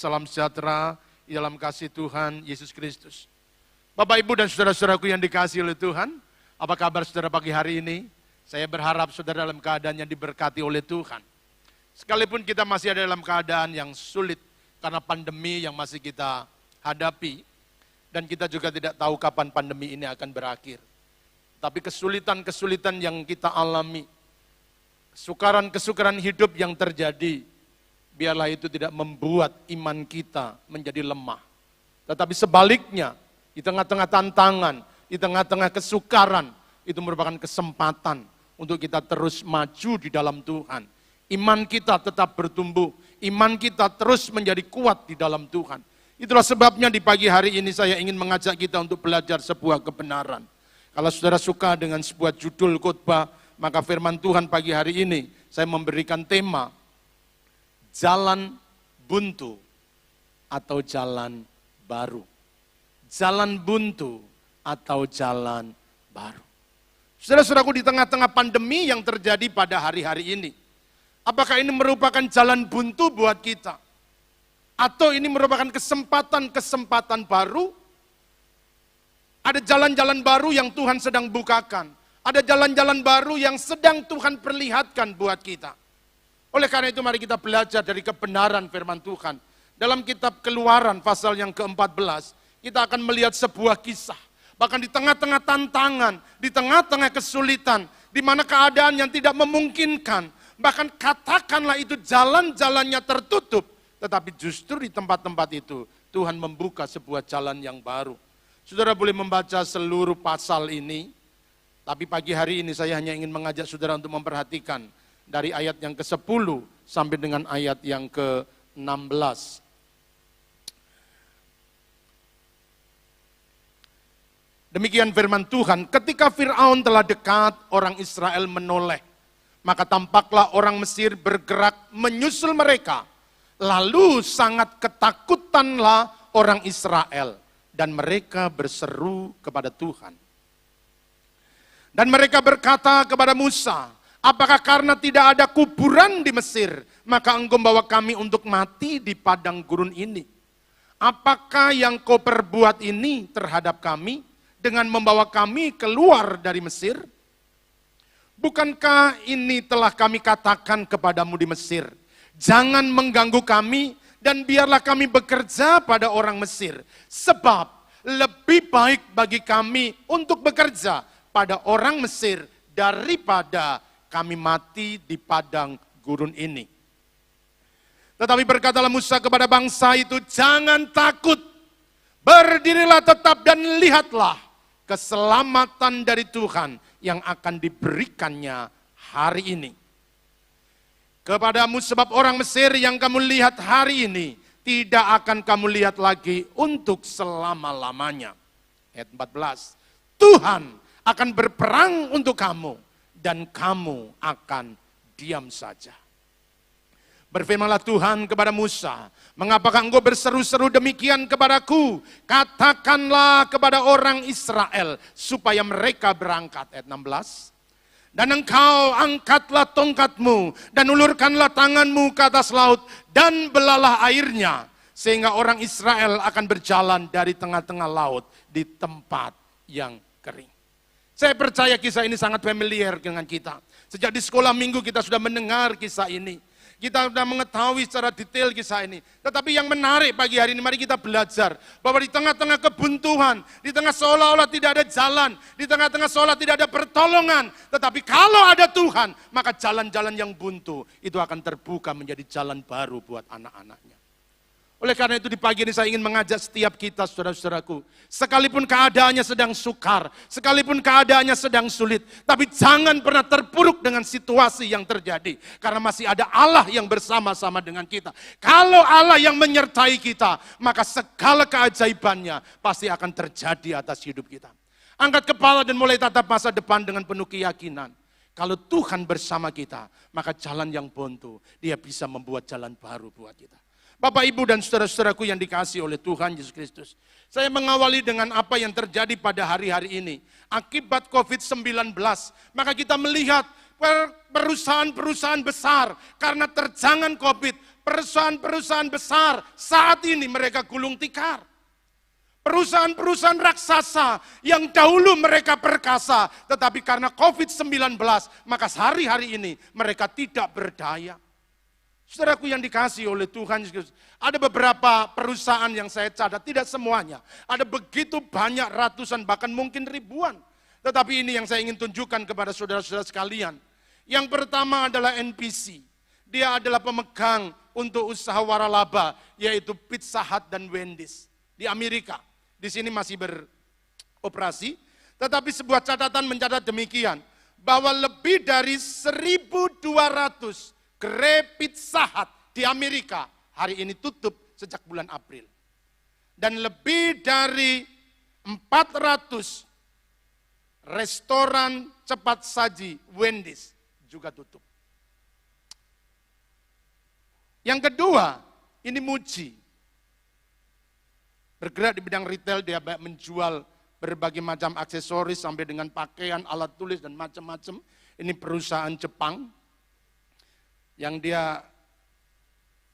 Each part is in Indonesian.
salam sejahtera di dalam kasih Tuhan Yesus Kristus. Bapak, Ibu, dan saudara-saudaraku yang dikasihi oleh Tuhan, apa kabar saudara pagi hari ini? Saya berharap saudara dalam keadaan yang diberkati oleh Tuhan. Sekalipun kita masih ada dalam keadaan yang sulit karena pandemi yang masih kita hadapi, dan kita juga tidak tahu kapan pandemi ini akan berakhir. Tapi kesulitan-kesulitan yang kita alami, kesukaran-kesukaran hidup yang terjadi, biarlah itu tidak membuat iman kita menjadi lemah. Tetapi sebaliknya, di tengah-tengah tantangan, di tengah-tengah kesukaran, itu merupakan kesempatan untuk kita terus maju di dalam Tuhan. Iman kita tetap bertumbuh, iman kita terus menjadi kuat di dalam Tuhan. Itulah sebabnya di pagi hari ini saya ingin mengajak kita untuk belajar sebuah kebenaran. Kalau saudara suka dengan sebuah judul khotbah, maka firman Tuhan pagi hari ini saya memberikan tema jalan buntu atau jalan baru. Jalan buntu atau jalan baru. Saudara-saudaraku, di tengah-tengah pandemi yang terjadi pada hari-hari ini, apakah ini merupakan jalan buntu buat kita? Atau ini merupakan kesempatan-kesempatan baru? Ada jalan-jalan baru yang Tuhan sedang bukakan. Ada jalan-jalan baru yang sedang Tuhan perlihatkan buat kita. Oleh karena itu mari kita belajar dari kebenaran firman Tuhan. Dalam kitab Keluaran pasal yang ke-14, kita akan melihat sebuah kisah. Bahkan di tengah-tengah tantangan, di tengah-tengah kesulitan, di mana keadaan yang tidak memungkinkan, bahkan katakanlah itu jalan-jalannya tertutup, tetapi justru di tempat-tempat itu Tuhan membuka sebuah jalan yang baru. Saudara boleh membaca seluruh pasal ini, tapi pagi hari ini saya hanya ingin mengajak saudara untuk memperhatikan dari ayat yang ke-10 sampai dengan ayat yang ke-16. Demikian firman Tuhan, ketika Fir'aun telah dekat, orang Israel menoleh. Maka tampaklah orang Mesir bergerak menyusul mereka. Lalu sangat ketakutanlah orang Israel. Dan mereka berseru kepada Tuhan. Dan mereka berkata kepada Musa, apakah karena tidak ada kuburan di Mesir, maka engkau membawa kami untuk mati di padang gurun ini? Apakah yang kau perbuat ini terhadap kami, dengan membawa kami keluar dari Mesir? Bukankah ini telah kami katakan kepadamu di Mesir, jangan mengganggu kami, dan biarlah kami bekerja pada orang Mesir, sebab lebih baik bagi kami untuk bekerja pada orang Mesir daripada kami mati di padang gurun ini. Tetapi berkatalah Musa kepada bangsa itu, jangan takut, berdirilah tetap dan lihatlah keselamatan dari Tuhan yang akan diberikannya hari ini kepadamu, sebab orang Mesir yang kamu lihat hari ini tidak akan kamu lihat lagi untuk selama-lamanya. Ayat 14, Tuhan akan berperang untuk kamu dan kamu akan diam saja. Berfirmanlah Tuhan kepada Musa, mengapakah engkau berseru-seru demikian kepadaku? Katakanlah kepada orang Israel supaya mereka berangkat. Ayat 16, dan engkau angkatlah tongkatmu dan ulurkanlah tanganmu ke atas laut dan belalah airnya, sehingga orang Israel akan berjalan dari tengah-tengah laut di tempat yang kering. Saya percaya kisah ini sangat familiar dengan kita. Sejak di sekolah minggu kita sudah mendengar kisah ini. Kita sudah mengetahui secara detail kisah ini. Tetapi yang menarik pagi hari ini, mari kita belajar bahwa di tengah-tengah kebuntuan, di tengah seolah-olah tidak ada jalan, di tengah-tengah seolah tidak ada pertolongan. Tetapi kalau ada Tuhan, maka jalan-jalan yang buntu itu akan terbuka menjadi jalan baru buat anak-anaknya. Oleh karena itu di pagi ini saya ingin mengajak setiap kita, saudara-saudaraku, sekalipun keadaannya sedang sukar, sekalipun keadaannya sedang sulit, tapi jangan pernah terpuruk dengan situasi yang terjadi, karena masih ada Allah yang bersama-sama dengan kita. Kalau Allah yang menyertai kita, maka segala keajaibannya pasti akan terjadi atas hidup kita. Angkat kepala dan mulai tatap masa depan dengan penuh keyakinan. Kalau Tuhan bersama kita, maka jalan yang buntu, Dia bisa membuat jalan baru buat kita. Bapak, Ibu, dan saudara-saudaraku yang dikasihi oleh Tuhan Yesus Kristus. Saya mengawali dengan apa yang terjadi pada hari-hari ini. Akibat COVID-19, maka kita melihat perusahaan-perusahaan besar karena terjangan COVID, perusahaan-perusahaan besar saat ini mereka gulung tikar. Perusahaan-perusahaan raksasa yang dahulu mereka perkasa, tetapi karena COVID-19, maka hari-hari ini mereka tidak berdaya. Saudaraku yang dikasihi oleh Tuhan Yesus, ada beberapa perusahaan yang saya catat, tidak semuanya. Ada begitu banyak ratusan, bahkan mungkin ribuan. Tetapi ini yang saya ingin tunjukkan kepada saudara-saudara sekalian. Yang pertama adalah NPC. Dia adalah pemegang untuk usaha waralaba, yaitu Pizza Hut dan Wendy's di Amerika. Di sini masih beroperasi, tetapi sebuah catatan mencatat demikian, bahwa lebih dari 1.200 gerai Pizza Hut di Amerika hari ini tutup sejak bulan April. Dan lebih dari 400 restoran cepat saji Wendy's juga tutup. Yang kedua, ini Muji. Bergerak di bidang retail, dia menjual berbagai macam aksesoris sampai dengan pakaian, alat tulis dan macam-macam. Ini perusahaan Jepang yang dia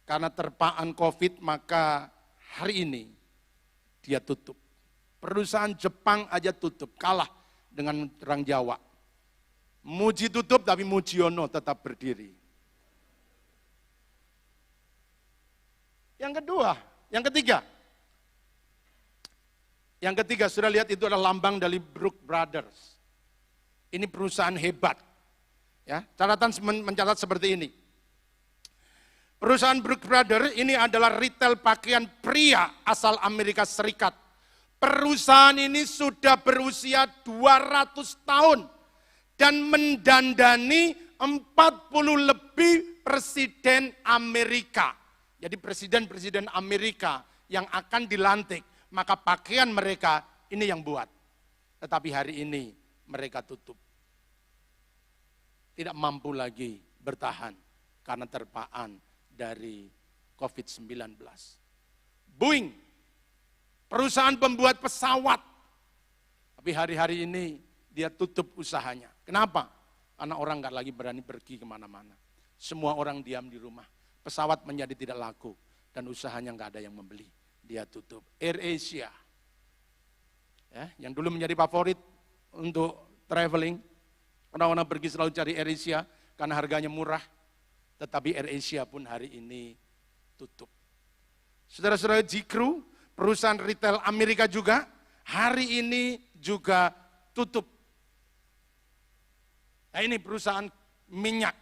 karena terpaan COVID maka hari ini dia tutup. Perusahaan Jepang aja tutup, kalah dengan orang Jawa. Muji tutup tapi Mujiono tetap berdiri. Yang ketiga, sudah lihat itu adalah lambang dari Brooks Brothers. Ini perusahaan hebat. Ya, catatan mencatat seperti ini. Perusahaan Brooks Brothers ini adalah retail pakaian pria asal Amerika Serikat. Perusahaan ini sudah berusia 200 tahun dan mendandani 40 lebih presiden Amerika. Jadi presiden-presiden Amerika yang akan dilantik, maka pakaian mereka ini yang buat. Tetapi hari ini mereka tutup. Tidak mampu lagi bertahan karena terpaan dari COVID-19. Boeing, perusahaan pembuat pesawat. Tapi hari-hari ini dia tutup usahanya. Kenapa? Karena orang nggak lagi berani pergi kemana-mana. Semua orang diam di rumah. Pesawat menjadi tidak laku dan usahanya nggak ada yang membeli. Dia tutup. AirAsia, ya, yang dulu menjadi favorit untuk traveling, orang-orang pergi selalu cari AirAsia karena harganya murah, tetapi AirAsia pun hari ini tutup. Saudara-saudara, J.Crew, perusahaan retail Amerika juga, hari ini juga tutup. Nah, ini perusahaan minyak,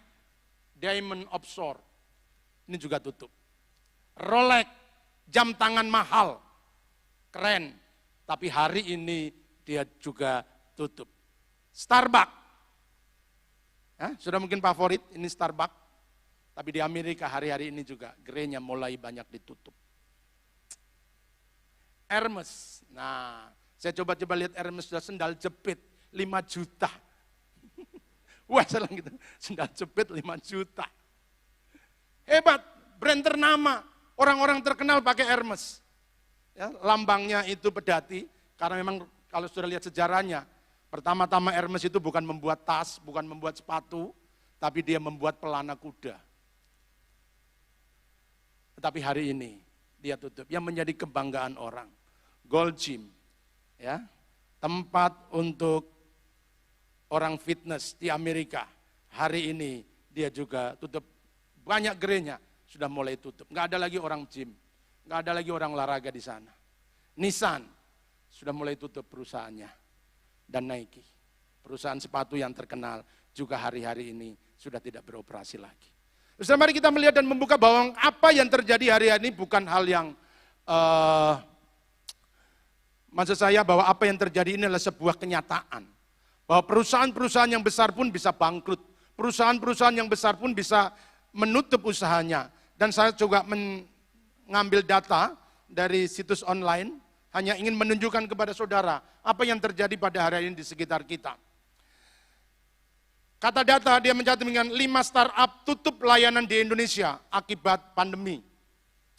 Diamond Offshore, ini juga tutup. Rolex, jam tangan mahal, keren, tapi hari ini dia juga tutup. Starbucks, ya, sudah mungkin favorit, ini Starbucks, tapi di Amerika hari-hari ini juga gerainya mulai banyak ditutup. Hermes, nah saya coba-coba lihat Hermes sudah sendal jepit 5 juta. Wah, salah gitu, sendal jepit 5 juta. Hebat, brand ternama. Orang-orang terkenal pakai Hermes. Ya, lambangnya itu pedati, karena memang kalau sudah lihat sejarahnya, pertama-tama Hermes itu bukan membuat tas, bukan membuat sepatu, tapi dia membuat pelana kuda. Tetapi hari ini dia tutup, yang menjadi kebanggaan orang. Gold Gym, ya, tempat untuk orang fitness di Amerika, hari ini dia juga tutup. Banyak gerainya sudah mulai tutup. Nggak ada lagi orang gym, nggak ada lagi orang olahraga di sana. Nissan sudah mulai tutup perusahaannya. Dan Nike, perusahaan sepatu yang terkenal juga hari-hari ini sudah tidak beroperasi lagi. Terus mari kita melihat dan membuka bahwa apa yang terjadi hari ini bukan hal yang, maksud saya bahwa apa yang terjadi ini adalah sebuah kenyataan. Bahwa perusahaan-perusahaan yang besar pun bisa bangkrut. Perusahaan-perusahaan yang besar pun bisa menutup usahanya. Dan saya juga mengambil data dari situs online, hanya ingin menunjukkan kepada saudara apa yang terjadi pada hari ini di sekitar kita. Kata data dia mencatat dengan 5 startup tutup layanan di Indonesia akibat pandemi.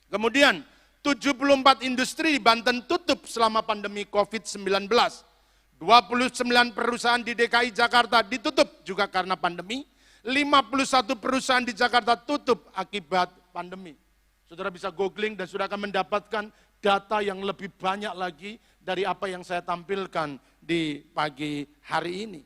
Kemudian 74 industri di Banten tutup selama pandemi COVID-19. 29 perusahaan di DKI Jakarta ditutup juga karena pandemi. 51 perusahaan di Jakarta tutup akibat pandemi. Saudara bisa googling dan sudah akan mendapatkan data yang lebih banyak lagi dari apa yang saya tampilkan di pagi hari ini.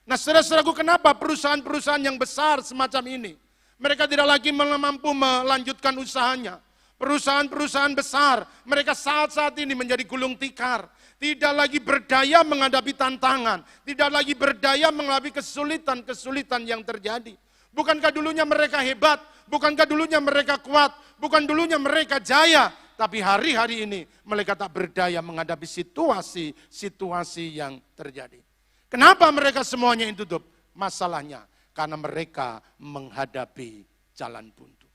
Nah, saudara-saudaraku, kenapa perusahaan-perusahaan yang besar semacam ini, mereka tidak lagi mampu melanjutkan usahanya. Perusahaan-perusahaan besar, mereka saat-saat ini menjadi gulung tikar. Tidak lagi berdaya menghadapi tantangan. Tidak lagi berdaya menghadapi kesulitan-kesulitan yang terjadi. Bukankah dulunya mereka hebat? Bukankah dulunya mereka kuat? Bukan dulunya mereka jaya? Tapi hari-hari ini mereka tak berdaya menghadapi situasi-situasi yang terjadi. Kenapa mereka semuanya yang tutup? Masalahnya karena mereka menghadapi jalan buntu.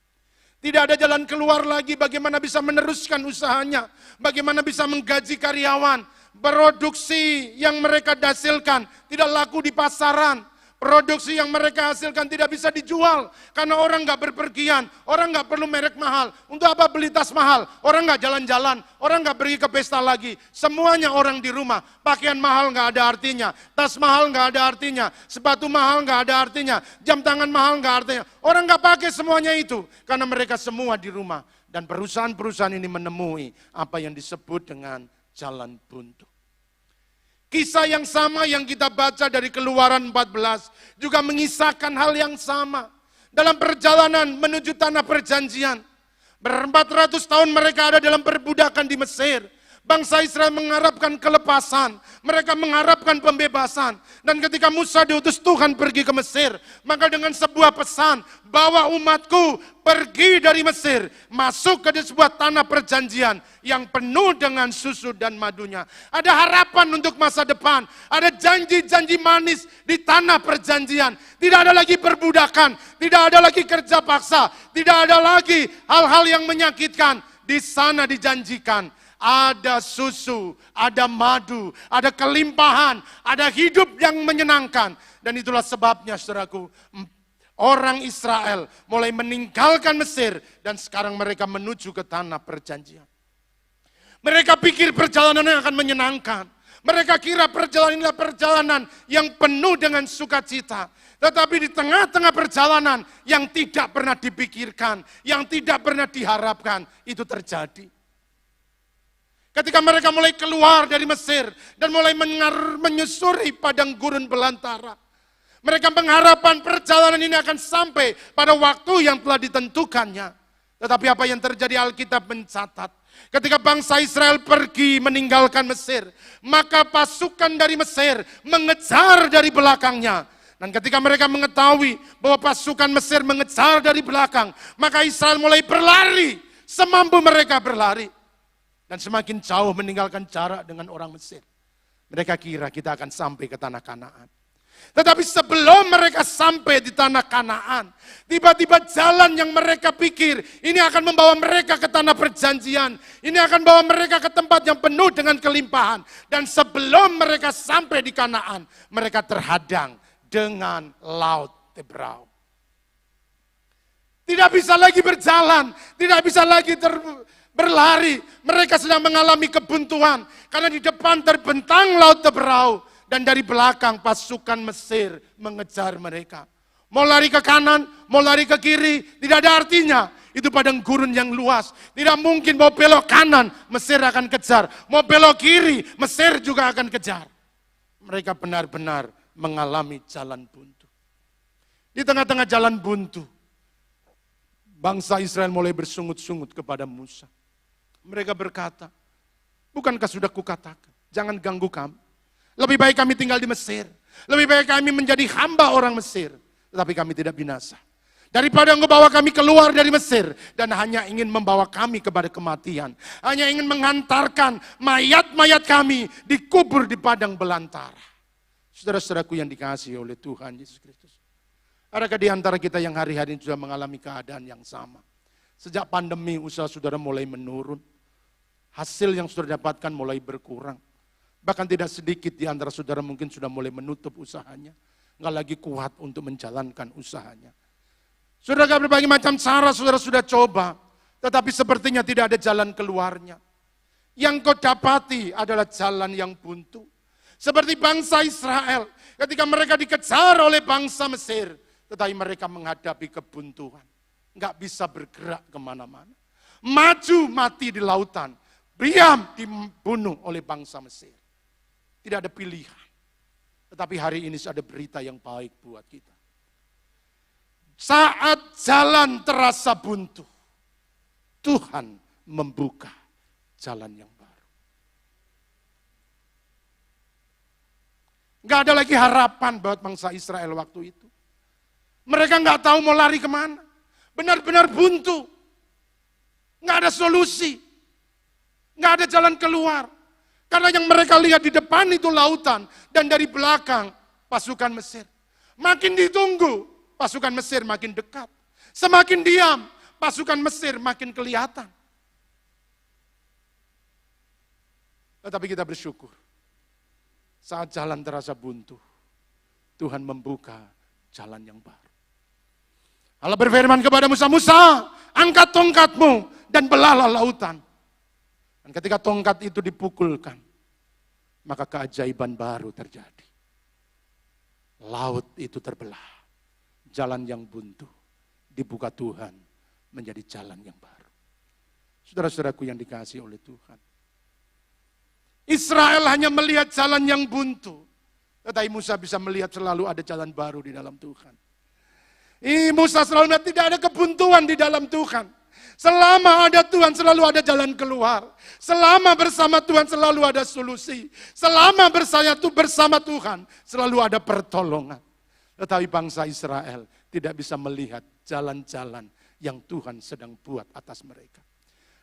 Tidak ada jalan keluar lagi bagaimana bisa meneruskan usahanya. Bagaimana bisa menggaji karyawan. Produksi yang mereka hasilkan tidak laku di pasaran. Produksi yang mereka hasilkan tidak bisa dijual. Karena orang nggak berpergian. Orang nggak perlu merek mahal. Untuk apa beli tas mahal? Orang nggak jalan-jalan. Orang nggak pergi ke pesta lagi. Semuanya orang di rumah. Pakaian mahal nggak ada artinya. Tas mahal nggak ada artinya. Sepatu mahal nggak ada artinya. Jam tangan mahal nggak artinya. Orang nggak pakai semuanya itu. Karena mereka semua di rumah. Dan perusahaan-perusahaan ini menemui apa yang disebut dengan jalan buntu. Kisah yang sama yang kita baca dari Keluaran 14 juga mengisahkan hal yang sama. Dalam perjalanan menuju tanah perjanjian, ber-400 tahun mereka ada dalam perbudakan di Mesir. Bangsa Israel mengharapkan kelepasan, mereka mengharapkan pembebasan. Dan ketika Musa diutus Tuhan pergi ke Mesir, maka dengan sebuah pesan, bawa umatku pergi dari Mesir, masuk ke sebuah tanah perjanjian yang penuh dengan susu dan madunya. Ada harapan untuk masa depan, ada janji-janji manis di tanah perjanjian. Tidak ada lagi perbudakan, tidak ada lagi kerja paksa, tidak ada lagi hal-hal yang menyakitkan. Di sana dijanjikan ada susu, ada madu, ada kelimpahan, ada hidup yang menyenangkan. Dan itulah sebabnya, saudaraku, orang Israel mulai meninggalkan Mesir dan sekarang mereka menuju ke tanah perjanjian. Mereka pikir perjalanan yang akan menyenangkan. Mereka kira perjalanan inilah perjalanan yang penuh dengan sukacita. Tetapi di tengah-tengah perjalanan yang tidak pernah dipikirkan, yang tidak pernah diharapkan, itu terjadi. Ketika mereka mulai keluar dari Mesir dan mulai menyusuri padang gurun belantara. Mereka mengharapkan perjalanan ini akan sampai pada waktu yang telah ditentukannya. Tetapi apa yang terjadi, Alkitab mencatat. Ketika bangsa Israel pergi meninggalkan Mesir, maka pasukan dari Mesir mengejar dari belakangnya. Dan ketika mereka mengetahui bahwa pasukan Mesir mengejar dari belakang, maka Israel mulai berlari semampu mereka berlari. Dan semakin jauh meninggalkan jarak dengan orang Mesir. Mereka kira kita akan sampai ke tanah Kanaan. Tetapi sebelum mereka sampai di tanah Kanaan, tiba-tiba jalan yang mereka pikir ini akan membawa mereka ke tanah perjanjian. Ini akan membawa mereka ke tempat yang penuh dengan kelimpahan. Dan sebelum mereka sampai di Kanaan, mereka terhadang dengan Laut Tebrau. Tidak bisa lagi berjalan, tidak bisa lagi berlari. Mereka sedang mengalami kebuntuan karena di depan terbentang Laut Tebrau dan dari belakang pasukan Mesir mengejar mereka. Mau lari ke kanan, mau lari ke kiri, tidak ada artinya. Itu padang gurun yang luas. Tidak mungkin mau belok kanan, Mesir akan kejar. Mau belok kiri, Mesir juga akan kejar. Mereka benar-benar mengalami jalan buntu. Di tengah-tengah jalan buntu, bangsa Israel mulai bersungut-sungut kepada Musa. Mereka berkata, bukankah sudah kukatakan, jangan ganggu kami. Lebih baik kami tinggal di Mesir. Lebih baik kami menjadi hamba orang Mesir. Tetapi kami tidak binasa. Daripada engkau bawa kami keluar dari Mesir dan hanya ingin membawa kami kepada kematian. Hanya ingin menghantarkan mayat-mayat kami dikubur di padang belantara. Saudara-saudaraku yang dikasihi oleh Tuhan Yesus Kristus. Adakah di antara kita yang hari-hari ini sudah mengalami keadaan yang sama? Sejak pandemi usaha saudara mulai menurun. Hasil yang saudara dapatkan mulai berkurang. Bahkan tidak sedikit di antara saudara mungkin sudah mulai menutup usahanya. Nggak lagi kuat untuk menjalankan usahanya. Saudara, berbagai macam cara saudara sudah coba. Tetapi sepertinya tidak ada jalan keluarnya. Yang kau dapati adalah jalan yang buntu. Seperti bangsa Israel. Ketika mereka dikejar oleh bangsa Mesir. Tetapi mereka menghadapi kebuntuan. nggak bisa bergerak kemana-mana. Maju mati di lautan, diam dibunuh oleh bangsa Mesir. Tidak ada pilihan. Tetapi hari ini ada berita yang baik buat kita. Saat jalan terasa buntu, Tuhan membuka jalan yang baru. Gak ada lagi harapan buat bangsa Israel waktu itu. Mereka gak tahu mau lari kemana. Benar-benar buntu. Gak ada solusi. Gak ada jalan keluar. Karena yang mereka lihat di depan itu lautan. Dan dari belakang pasukan Mesir. Makin ditunggu, pasukan Mesir makin dekat. Semakin diam, pasukan Mesir makin kelihatan. Tetapi kita bersyukur. Saat jalan terasa buntu, Tuhan membuka jalan yang baru. Allah berfirman kepada Musa, Musa, angkat tongkatmu dan belahlah lautan. Dan ketika tongkat itu dipukulkan, maka keajaiban baru terjadi. Laut itu terbelah. Jalan yang buntu dibuka Tuhan menjadi jalan yang baru. Saudara-saudaraku yang dikasihi oleh Tuhan. Israel hanya melihat jalan yang buntu. Tetapi Musa bisa melihat selalu ada jalan baru di dalam Tuhan. Musa selalu melihat tidak ada kebuntuan di dalam Tuhan. Selama ada Tuhan selalu ada jalan keluar. Selama bersama Tuhan selalu ada solusi. Selama bersama Tuhan selalu ada pertolongan. Tetapi bangsa Israel tidak bisa melihat jalan-jalan yang Tuhan sedang buat atas mereka.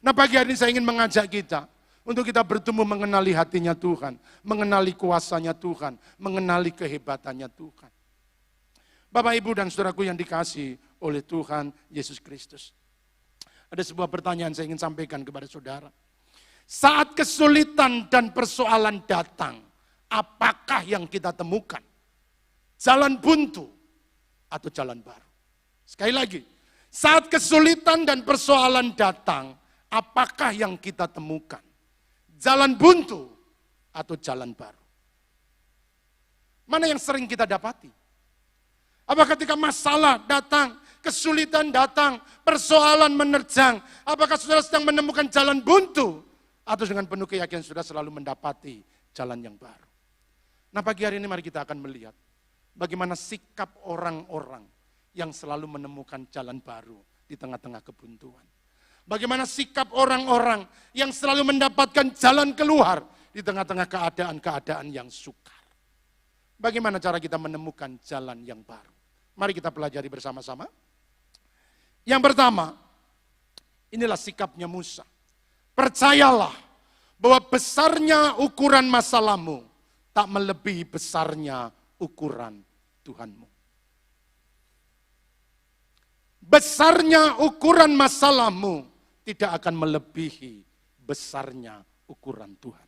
Nah pagi hari ini saya ingin mengajak kita untuk kita bertumbuh mengenali hatinya Tuhan, mengenali kuasanya Tuhan, mengenali kehebatannya Tuhan. Bapak, Ibu, dan saudaraku yang dikasihi oleh Tuhan Yesus Kristus. Ada sebuah pertanyaan saya ingin sampaikan kepada saudara. Saat kesulitan dan persoalan datang, apakah yang kita temukan? Jalan buntu atau jalan baru? Sekali lagi, saat kesulitan dan persoalan datang, apakah yang kita temukan? Jalan buntu atau jalan baru? Mana yang sering kita dapati? Apa ketika masalah datang, kesulitan datang, persoalan menerjang, apakah saudara sedang menemukan jalan buntu? Atau dengan penuh keyakinan sudah selalu mendapati jalan yang baru? Nah pagi hari ini mari kita akan melihat bagaimana sikap orang-orang yang selalu menemukan jalan baru di tengah-tengah kebuntuan. Bagaimana sikap orang-orang yang selalu mendapatkan jalan keluar di tengah-tengah keadaan-keadaan yang sukar. Bagaimana cara kita menemukan jalan yang baru? Mari kita pelajari bersama-sama. Yang pertama, inilah sikapnya Musa. Percayalah bahwa besarnya ukuran masalahmu tak melebihi besarnya ukuran Tuhanmu. Besarnya ukuran masalahmu tidak akan melebihi besarnya ukuran Tuhan.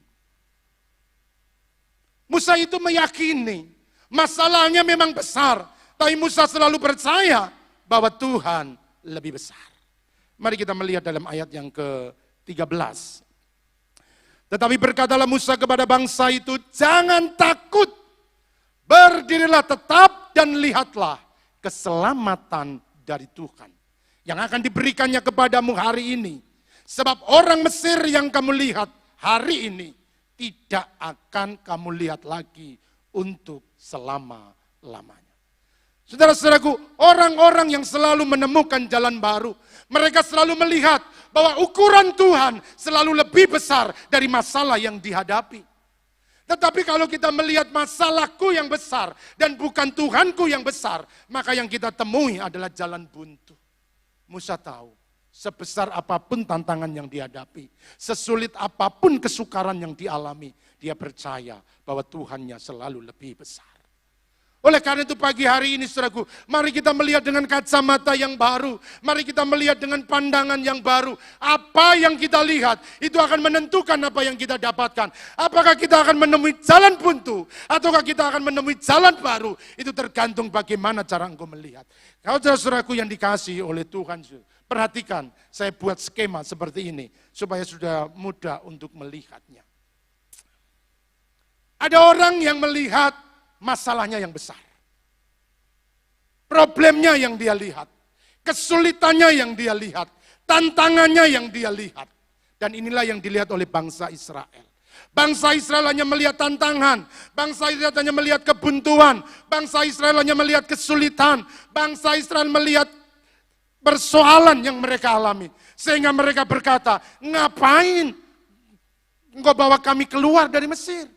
Musa itu meyakini masalahnya memang besar, tapi Musa selalu percaya bahwa Tuhan lebih besar. Mari kita melihat dalam ayat yang ke-13. Tetapi berkatalah Musa kepada bangsa itu, jangan takut, berdirilah tetap dan lihatlah keselamatan dari Tuhan yang akan diberikannya kepadamu hari ini. Sebab orang Mesir yang kamu lihat hari ini tidak akan kamu lihat lagi untuk selama-lamanya. Saudara-saudaraku, orang-orang yang selalu menemukan jalan baru, mereka selalu melihat bahwa ukuran Tuhan selalu lebih besar dari masalah yang dihadapi. Tetapi kalau kita melihat masalahku yang besar dan bukan Tuhanku yang besar, maka yang kita temui adalah jalan buntu. Musa tahu, sebesar apapun tantangan yang dihadapi, sesulit apapun kesukaran yang dialami, dia percaya bahwa Tuhannya selalu lebih besar. Oleh karena itu pagi hari ini saudaraku, mari kita melihat dengan kacamata yang baru. Mari kita melihat dengan pandangan yang baru. Apa yang kita lihat, itu akan menentukan apa yang kita dapatkan. Apakah kita akan menemui jalan buntu, ataukah kita akan menemui jalan baru. Itu tergantung bagaimana cara engkau melihat. Kalau saudaraku yang dikasihi oleh Tuhan, perhatikan, saya buat skema seperti ini, supaya sudah mudah untuk melihatnya. Ada orang yang melihat masalahnya yang besar. Problemnya yang dia lihat. Kesulitannya yang dia lihat, tantangannya yang dia lihat. Dan inilah yang dilihat oleh bangsa Israel. Bangsa Israel hanya melihat tantangan, bangsa Israel hanya melihat kebuntuan, bangsa Israel hanya melihat kesulitan, bangsa Israel melihat persoalan yang mereka alami. Sehingga mereka berkata, ngapain engkau bawa kami keluar dari Mesir?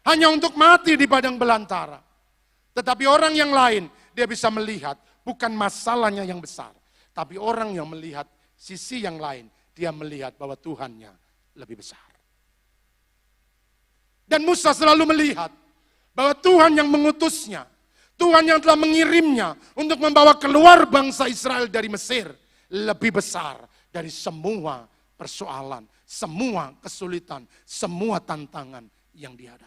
Hanya untuk mati di padang belantara. Tetapi orang yang lain, dia bisa melihat bukan masalahnya yang besar. Tapi orang yang melihat sisi yang lain, dia melihat bahwa Tuhannya lebih besar. Dan Musa selalu melihat bahwa Tuhan yang mengutusnya, Tuhan yang telah mengirimnya untuk membawa keluar bangsa Israel dari Mesir, lebih besar dari semua persoalan, semua kesulitan, semua tantangan yang dihadapi.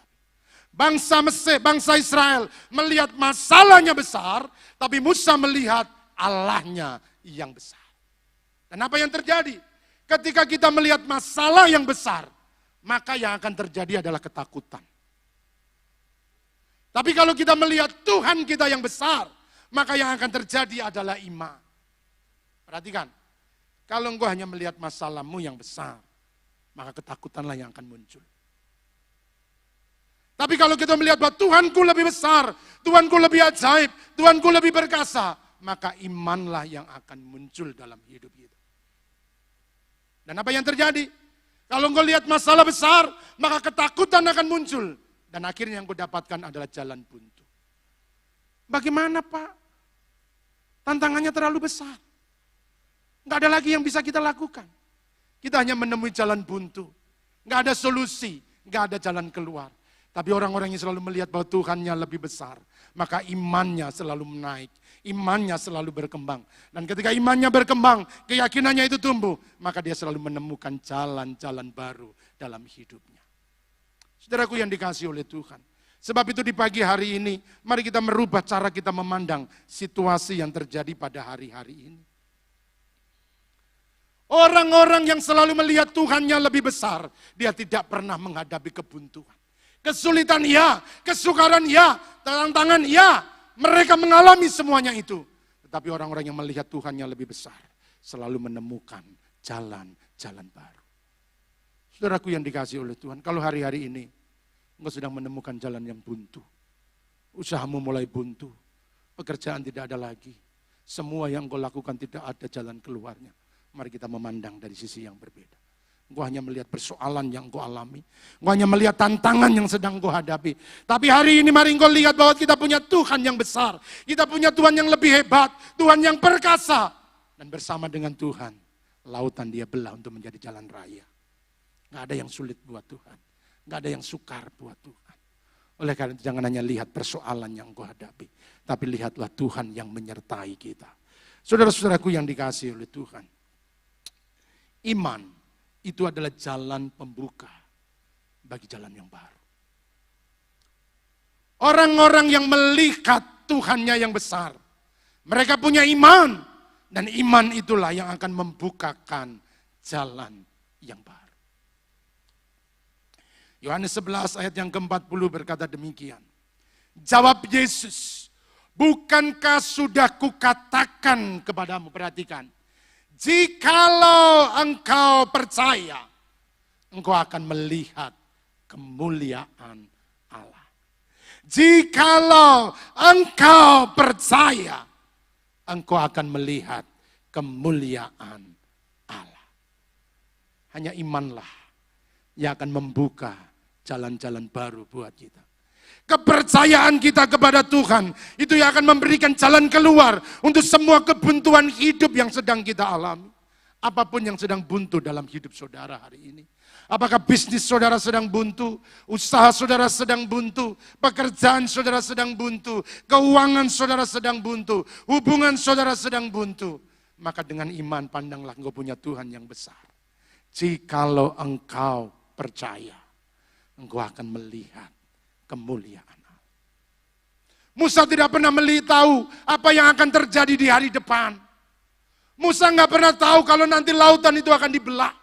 Bangsa Mesir, bangsa Israel melihat masalahnya besar, tapi Musa melihat Allahnya yang besar. Dan apa yang terjadi? Ketika kita melihat masalah yang besar, maka yang akan terjadi adalah ketakutan. Tapi kalau kita melihat Tuhan kita yang besar, maka yang akan terjadi adalah iman. Perhatikan, kalau engkau hanya melihat masalahmu yang besar, maka ketakutanlah yang akan muncul. Tapi kalau kita melihat bahwa Tuhanku lebih besar, Tuhanku lebih ajaib, Tuhanku lebih berkasa, maka imanlah yang akan muncul dalam hidup kita. Dan apa yang terjadi? Kalau engkau lihat masalah besar, maka ketakutan akan muncul. Dan akhirnya yang kau dapatkan adalah jalan buntu. Bagaimana Pak? Tantangannya terlalu besar. Nggak ada lagi yang bisa kita lakukan. Kita hanya menemui jalan buntu. Nggak ada solusi, nggak ada jalan keluar. Tapi orang-orang yang selalu melihat bahwa Tuhannya lebih besar, maka imannya selalu menaik, imannya selalu berkembang. Dan ketika imannya berkembang, keyakinannya itu tumbuh, maka dia selalu menemukan jalan-jalan baru dalam hidupnya. Saudaraku yang dikasihi oleh Tuhan. Sebab itu di pagi hari ini, mari kita merubah cara kita memandang situasi yang terjadi pada hari-hari ini. Orang-orang yang selalu melihat Tuhannya lebih besar, dia tidak pernah menghadapi kebuntuan. Kesulitan ya, kesukaran ya, tantangan ya, mereka mengalami semuanya itu. Tetapi orang-orang yang melihat Tuhannya lebih besar, selalu menemukan jalan-jalan baru. Saudaraku yang dikasihi oleh Tuhan, kalau hari-hari ini engkau sedang menemukan jalan yang buntu, usahamu mulai buntu, pekerjaan tidak ada lagi, semua yang engkau lakukan tidak ada jalan keluarnya, mari kita memandang dari sisi yang berbeda. Engkau hanya melihat persoalan yang engkau alami. Engkau hanya melihat tantangan yang sedang engkau hadapi. Tapi hari ini mari engkau lihat bahwa kita punya Tuhan yang besar. Kita punya Tuhan yang lebih hebat. Tuhan yang perkasa. Dan bersama dengan Tuhan, lautan dia belah untuk menjadi jalan raya. Nggak ada yang sulit buat Tuhan. Nggak ada yang sukar buat Tuhan. Oleh karena itu jangan hanya lihat persoalan yang engkau hadapi. Tapi lihatlah Tuhan yang menyertai kita. Saudara-saudaraku yang dikasihi oleh Tuhan. Iman itu adalah jalan pembuka bagi jalan yang baru. Orang-orang yang melihat Tuhannya yang besar, mereka punya iman, dan iman itulah yang akan membukakan jalan yang baru. Yohanes 11 ayat yang ke-40 berkata demikian. Jawab Yesus, bukankah sudah kukatakan kepadamu, perhatikan, jikalau engkau percaya, engkau akan melihat kemuliaan Allah. Jikalau engkau percaya, engkau akan melihat kemuliaan Allah. Hanya imanlah yang akan membuka jalan-jalan baru buat kita. Kepercayaan kita kepada Tuhan, itu yang akan memberikan jalan keluar untuk semua kebuntuan hidup yang sedang kita alami. Apapun yang sedang buntu dalam hidup saudara hari ini. Apakah bisnis saudara sedang buntu, usaha saudara sedang buntu, pekerjaan saudara sedang buntu, keuangan saudara sedang buntu, hubungan saudara sedang buntu. Maka dengan iman pandanglah engkau punya Tuhan yang besar. Jikalau engkau percaya, engkau akan melihat kemuliaan Allah. Musa tidak pernah tahu apa yang akan terjadi di hari depan. Musa nggak pernah tahu kalau nanti lautan itu akan dibelah.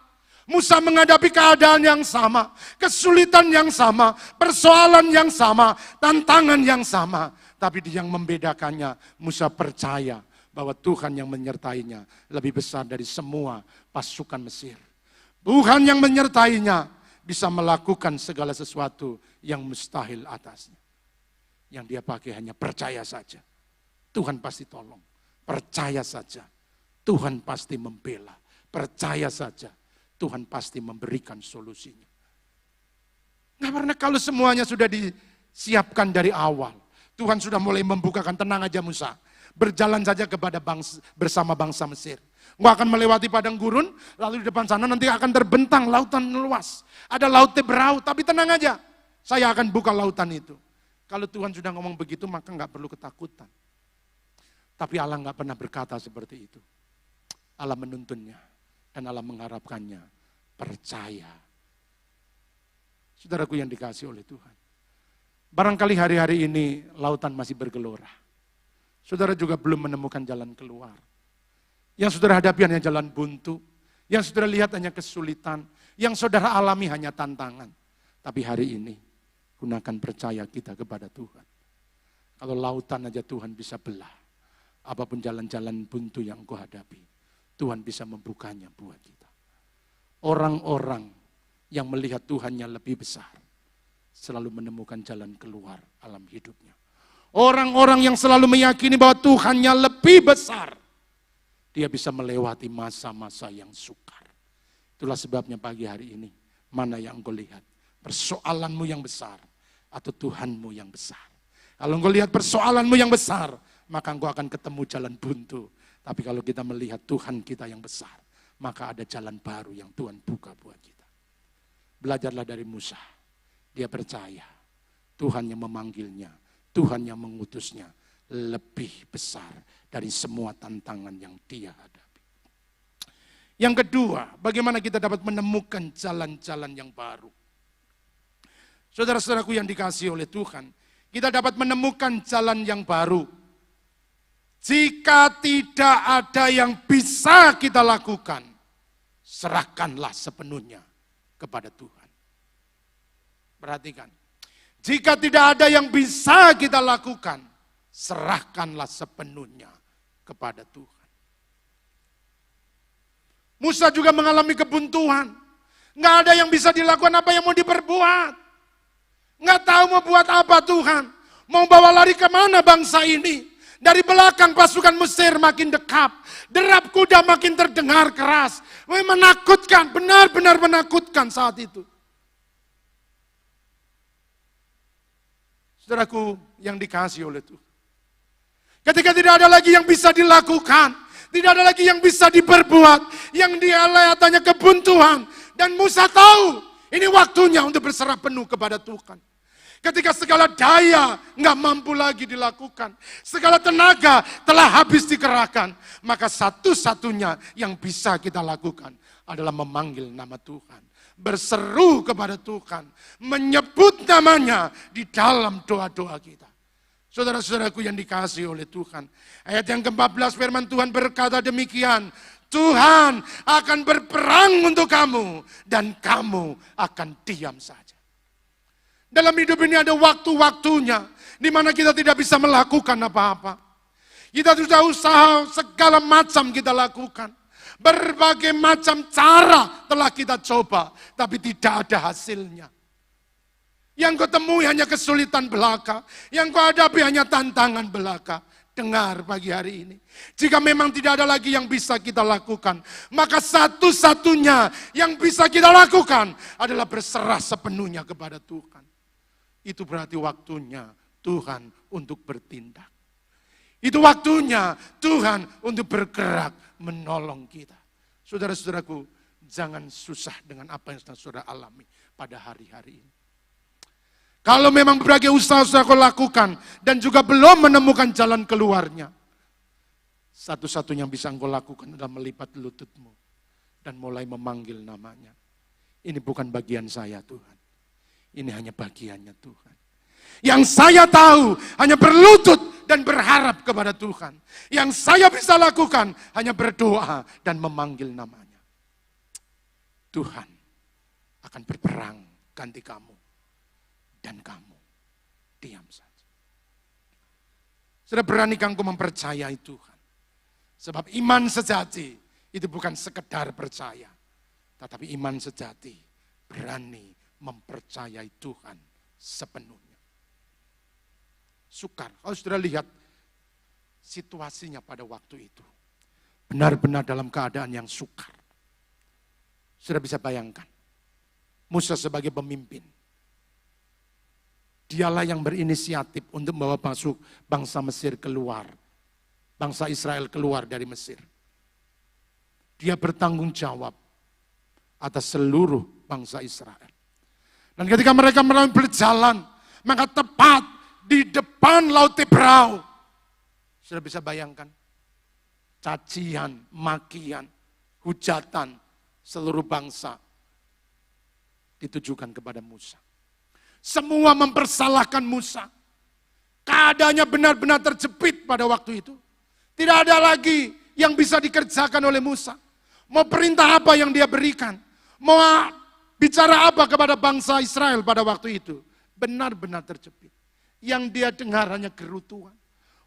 Musa menghadapi keadaan yang sama, kesulitan yang sama, persoalan yang sama, tantangan yang sama. Tapi yang membedakannya, Musa percaya bahwa Tuhan yang menyertainya lebih besar dari semua pasukan Mesir. Tuhan yang menyertainya bisa melakukan segala sesuatu yang mustahil atasnya. Yang dia pakai hanya percaya saja. Tuhan pasti tolong. Percaya saja. Tuhan pasti membela. Percaya saja. Tuhan pasti memberikan solusinya. Karena kalau semuanya sudah disiapkan dari awal. Tuhan sudah mulai membukakan, tenang aja Musa. Berjalan saja bersama bangsa Mesir. Engkau akan melewati padang gurun, lalu di depan sana nanti akan terbentang lautan luas. Ada laut Teberau, tapi tenang aja. Saya akan buka lautan itu. Kalau Tuhan sudah ngomong begitu, maka nggak perlu ketakutan. Tapi Allah nggak pernah berkata seperti itu. Allah menuntunnya dan Allah mengharapkannya percaya. Saudaraku yang dikasihi oleh Tuhan. Barangkali hari-hari ini lautan masih bergelora. Saudara juga belum menemukan jalan keluar. Yang saudara hadapi hanya jalan buntu. Yang saudara lihat hanya kesulitan. Yang saudara alami hanya tantangan. Tapi hari ini, gunakan percaya kita kepada Tuhan. Kalau lautan aja Tuhan bisa belah. Apapun jalan-jalan buntu yang engkau hadapi, Tuhan bisa membukanya buat kita. Orang-orang yang melihat Tuhannya lebih besar, selalu menemukan jalan keluar alam hidupnya. Orang-orang yang selalu meyakini bahwa Tuhannya lebih besar, dia bisa melewati masa-masa yang sukar. Itulah sebabnya pagi hari ini, mana yang engkau lihat? Persoalanmu yang besar atau Tuhanmu yang besar? Kalau engkau lihat persoalanmu yang besar, maka engkau akan ketemu jalan buntu. Tapi kalau kita melihat Tuhan kita yang besar, maka ada jalan baru yang Tuhan buka buat kita. Belajarlah dari Musa. Dia percaya Tuhan yang memanggilnya, Tuhan yang mengutusnya lebih besar dari semua tantangan yang dia hadapi. Yang kedua, bagaimana kita dapat menemukan jalan-jalan yang baru. Saudara-saudaraku yang dikasihi oleh Tuhan, kita dapat menemukan jalan yang baru. Jika tidak ada yang bisa kita lakukan, serahkanlah sepenuhnya kepada Tuhan. Perhatikan, jika tidak ada yang bisa kita lakukan, serahkanlah sepenuhnya kepada Tuhan. Musa juga mengalami kebuntuan. Nggak ada yang bisa dilakukan, apa yang mau diperbuat. Nggak tahu mau buat apa Tuhan. Mau bawa lari kemana bangsa ini. Dari belakang pasukan Mesir makin dekat. Derap kuda makin terdengar keras. Menakutkan, benar-benar menakutkan saat itu. Saudaraku yang dikasihi oleh Tuhan. Ketika tidak ada lagi yang bisa dilakukan, tidak ada lagi yang bisa diperbuat, yang dia lihat hanya kebuntuan. Dan Musa tahu, ini waktunya untuk berserah penuh kepada Tuhan. Ketika segala daya nggak mampu lagi dilakukan, segala tenaga telah habis dikerahkan, maka satu-satunya yang bisa kita lakukan adalah memanggil nama Tuhan. Berseru kepada Tuhan, menyebut namanya di dalam doa-doa kita. Saudara-saudaraku yang dikasihi oleh Tuhan. Ayat yang ke-14 firman Tuhan berkata demikian. Tuhan akan berperang untuk kamu dan kamu akan diam saja. Dalam hidup ini ada waktu-waktunya di mana kita tidak bisa melakukan apa-apa. Kita sudah usaha segala macam kita lakukan. Berbagai macam cara telah kita coba, tapi tidak ada hasilnya. Yang kau temui hanya kesulitan belaka, yang kau hadapi hanya tantangan belaka. Dengar pagi hari ini, jika memang tidak ada lagi yang bisa kita lakukan, maka satu-satunya yang bisa kita lakukan adalah berserah sepenuhnya kepada Tuhan. Itu berarti waktunya Tuhan untuk bertindak. Itu waktunya Tuhan untuk bergerak menolong kita. Saudara-saudaraku, jangan susah dengan apa yang sedang saudara alami pada hari-hari ini. Kalau memang berbagai usaha sudah kau lakukan dan juga belum menemukan jalan keluarnya, satu-satunya yang bisa engkau lakukan adalah melipat lututmu dan mulai memanggil namanya. Ini bukan bagian saya Tuhan, ini hanya bagiannya Tuhan. Yang saya tahu hanya berlutut dan berharap kepada Tuhan. Yang saya bisa lakukan hanya berdoa dan memanggil namanya. Tuhan akan berperang ganti kamu. Dan kamu diam saja. Sudah beranikah engkau mempercayai Tuhan? Sebab iman sejati itu bukan sekedar percaya, tetapi iman sejati berani mempercayai Tuhan sepenuhnya. Sukar, kalau saudara lihat situasinya pada waktu itu, benar-benar dalam keadaan yang sukar. Sudah bisa bayangkan, Musa sebagai pemimpin, dialah yang berinisiatif untuk membawa bangsa Mesir keluar, bangsa Israel keluar dari Mesir. Dia bertanggung jawab atas seluruh bangsa Israel. Dan ketika mereka berjalan, maka tepat di depan Laut Tebrau, sudah bisa bayangkan, cacian, makian, hujatan seluruh bangsa ditujukan kepada Musa. Semua mempersalahkan Musa. Keadaannya benar-benar terjepit pada waktu itu. Tidak ada lagi yang bisa dikerjakan oleh Musa. Mau perintah apa yang dia berikan? Mau bicara apa kepada bangsa Israel pada waktu itu? Benar-benar terjepit. Yang dia dengar hanya gerutuan.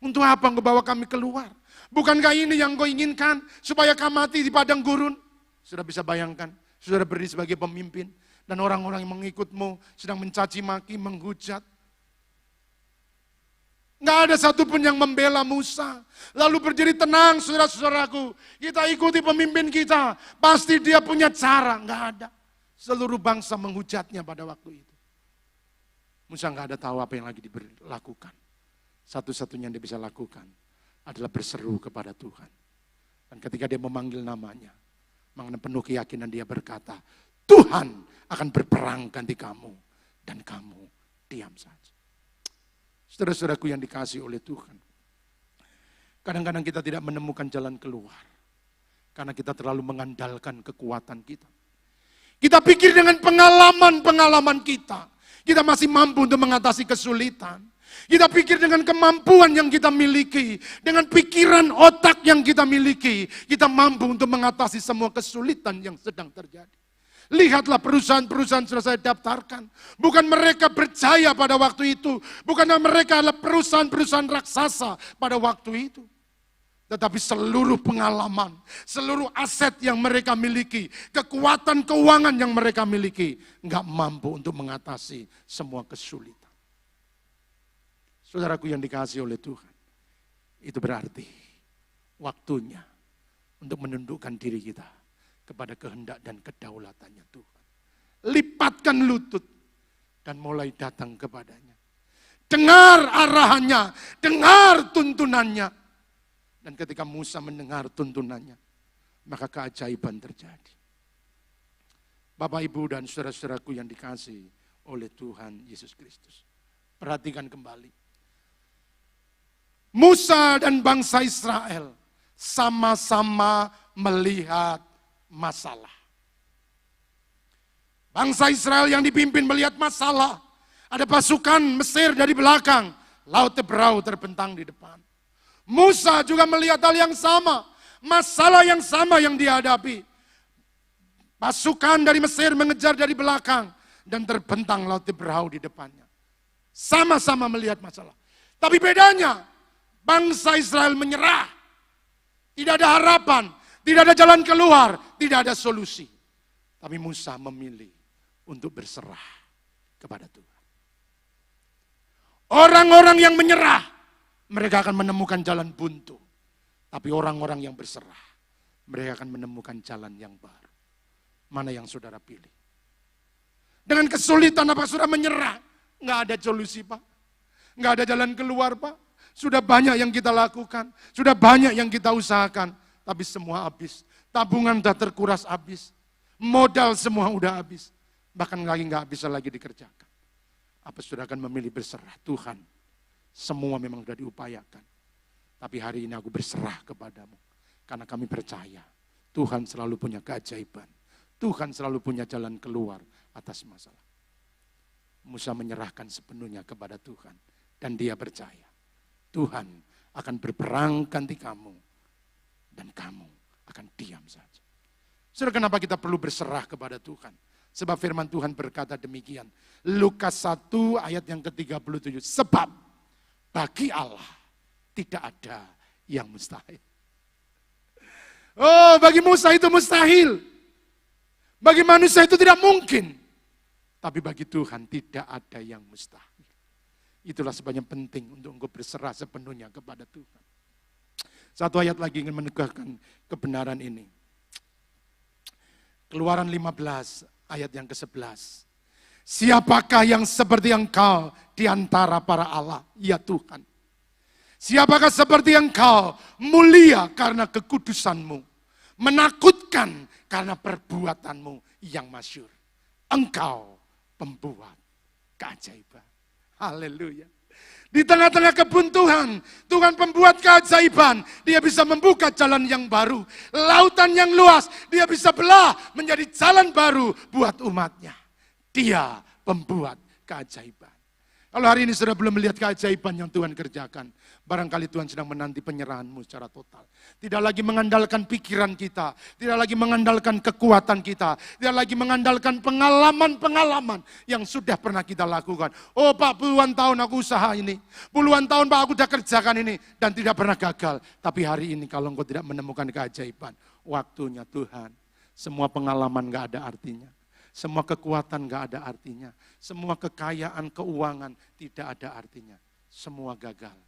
Untuk apa engkau bawa kami keluar? Bukankah ini yang engkau inginkan? Supaya kami mati di padang gurun? Sudah bisa bayangkan, saudara berdiri sebagai pemimpin, dan orang-orang yang mengikutmu sedang mencaci maki, menghujat. Nggak ada satupun yang membela Musa. Lalu berdiri tenang, saudara-saudaraku. Kita ikuti pemimpin kita. Pasti dia punya cara. Nggak ada. Seluruh bangsa menghujatnya pada waktu itu. Musa nggak ada tahu apa yang lagi dilakukan. Satu-satunya yang dia bisa lakukan adalah berseru kepada Tuhan. Dan ketika dia memanggil namanya, dengan penuh keyakinan dia berkata, Tuhan akan berperang ganti kamu. Dan kamu diam saja. Saudara-saudaraku yang dikasihi oleh Tuhan. Kadang-kadang kita tidak menemukan jalan keluar. Karena kita terlalu mengandalkan kekuatan kita. Kita pikir dengan pengalaman-pengalaman kita masih mampu untuk mengatasi kesulitan. Kita pikir dengan kemampuan yang kita miliki, dengan pikiran otak yang kita miliki, kita mampu untuk mengatasi semua kesulitan yang sedang terjadi. Lihatlah perusahaan-perusahaan sudah saya daftarkan. Bukan mereka percaya pada waktu itu. Bukanlah mereka adalah perusahaan-perusahaan raksasa pada waktu itu. Tetapi seluruh pengalaman, seluruh aset yang mereka miliki, kekuatan keuangan yang mereka miliki, nggak mampu untuk mengatasi semua kesulitan. Saudaraku yang dikasihi oleh Tuhan, itu berarti waktunya untuk menundukkan diri kita kepada kehendak dan kedaulatannya Tuhan. Lipatkan lutut dan mulai datang kepadanya. Dengar arahannya, dengar tuntunannya. Dan ketika Musa mendengar tuntunannya, maka keajaiban terjadi. Bapak, Ibu, dan saudara-saudaraku yang dikasihi oleh Tuhan Yesus Kristus. Perhatikan kembali. Musa dan bangsa Israel sama-sama melihat masalah. Bangsa Israel yang dipimpin melihat masalah. Ada pasukan Mesir dari belakang, Laut Tebrau terbentang di depan. Musa juga melihat hal yang sama, masalah yang sama yang dihadapi. Pasukan dari Mesir mengejar dari belakang dan terbentang Laut Tebrau di depannya. Sama-sama melihat masalah. Tapi bedanya, bangsa Israel menyerah. Tidak ada harapan, tidak ada jalan keluar, tidak ada solusi. Tapi Musa memilih untuk berserah kepada Tuhan. Orang-orang yang menyerah, mereka akan menemukan jalan buntu. Tapi orang-orang yang berserah, mereka akan menemukan jalan yang baru. Mana yang saudara pilih? Dengan kesulitan apa saudara menyerah? Nggak ada solusi, Pak. Nggak ada jalan keluar, Pak. Sudah banyak yang kita lakukan, sudah banyak yang kita usahakan, tapi semua habis. Tabungan sudah terkuras habis, modal semua udah habis, bahkan lagi nggak bisa lagi dikerjakan. Apa sudah akan memilih berserah? Tuhan, semua memang sudah diupayakan, tapi hari ini aku berserah kepadamu, karena kami percaya Tuhan selalu punya keajaiban, Tuhan selalu punya jalan keluar atas masalah. Musa menyerahkan sepenuhnya kepada Tuhan, dan dia percaya Tuhan akan berperang ganti kamu, dan kamu akan diam saja. Saudara, kenapa kita perlu berserah kepada Tuhan? Sebab firman Tuhan berkata demikian. Lukas 1 ayat yang ke-37. Sebab bagi Allah tidak ada yang mustahil. Oh, bagi Musa itu mustahil. Bagi manusia itu tidak mungkin. Tapi bagi Tuhan tidak ada yang mustahil. Itulah sebabnya penting untuk engkau berserah sepenuhnya kepada Tuhan. Satu ayat lagi ingin menegaskan kebenaran ini. Keluaran 15 ayat yang ke-11. Siapakah yang seperti engkau di antara para Allah? Ya Tuhan. Siapakah seperti engkau mulia karena kekudusanmu, menakutkan karena perbuatanmu yang masyhur. Engkau pembuat keajaiban. Haleluya. Di tengah-tengah kebuntuan, Tuhan pembuat keajaiban. Dia bisa membuka jalan yang baru. Lautan yang luas, dia bisa belah menjadi jalan baru buat umatnya. Dia pembuat keajaiban. Kalau hari ini saudara belum melihat keajaiban yang Tuhan kerjakan, barangkali Tuhan sedang menanti penyerahanmu secara total. Tidak lagi mengandalkan pikiran kita, tidak lagi mengandalkan kekuatan kita, tidak lagi mengandalkan pengalaman-pengalaman yang sudah pernah kita lakukan. Oh Pak, puluhan tahun aku usaha ini, puluhan tahun Pak aku sudah kerjakan ini, dan tidak pernah gagal. Tapi hari ini kalau engkau tidak menemukan keajaiban, waktunya Tuhan, semua pengalaman gak ada artinya. Semua kekuatan gak ada artinya. Semua kekayaan, keuangan tidak ada artinya. Semua gagal.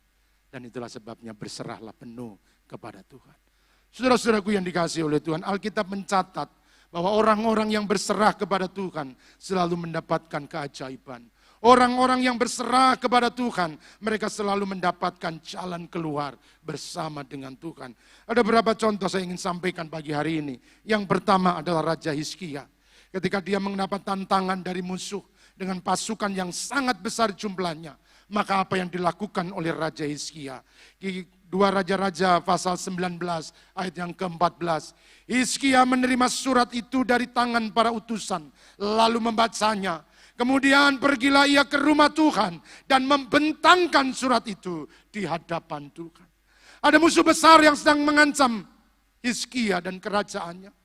Dan itulah sebabnya berserahlah penuh kepada Tuhan. Saudara-saudaraku yang dikasihi oleh Tuhan, Alkitab mencatat bahwa orang-orang yang berserah kepada Tuhan selalu mendapatkan keajaiban. Orang-orang yang berserah kepada Tuhan, mereka selalu mendapatkan jalan keluar bersama dengan Tuhan. Ada beberapa contoh saya ingin sampaikan pagi hari ini. Yang pertama adalah Raja Hizkia. Ketika dia mendapat tantangan dari musuh dengan pasukan yang sangat besar jumlahnya, maka apa yang dilakukan oleh Raja Hizkia? Di 2 Raja-Raja pasal 19 ayat yang ke-14. Hizkia menerima surat itu dari tangan para utusan, lalu membacanya. Kemudian pergilah ia ke rumah Tuhan dan membentangkan surat itu di hadapan Tuhan. Ada musuh besar yang sedang mengancam Hizkia dan kerajaannya.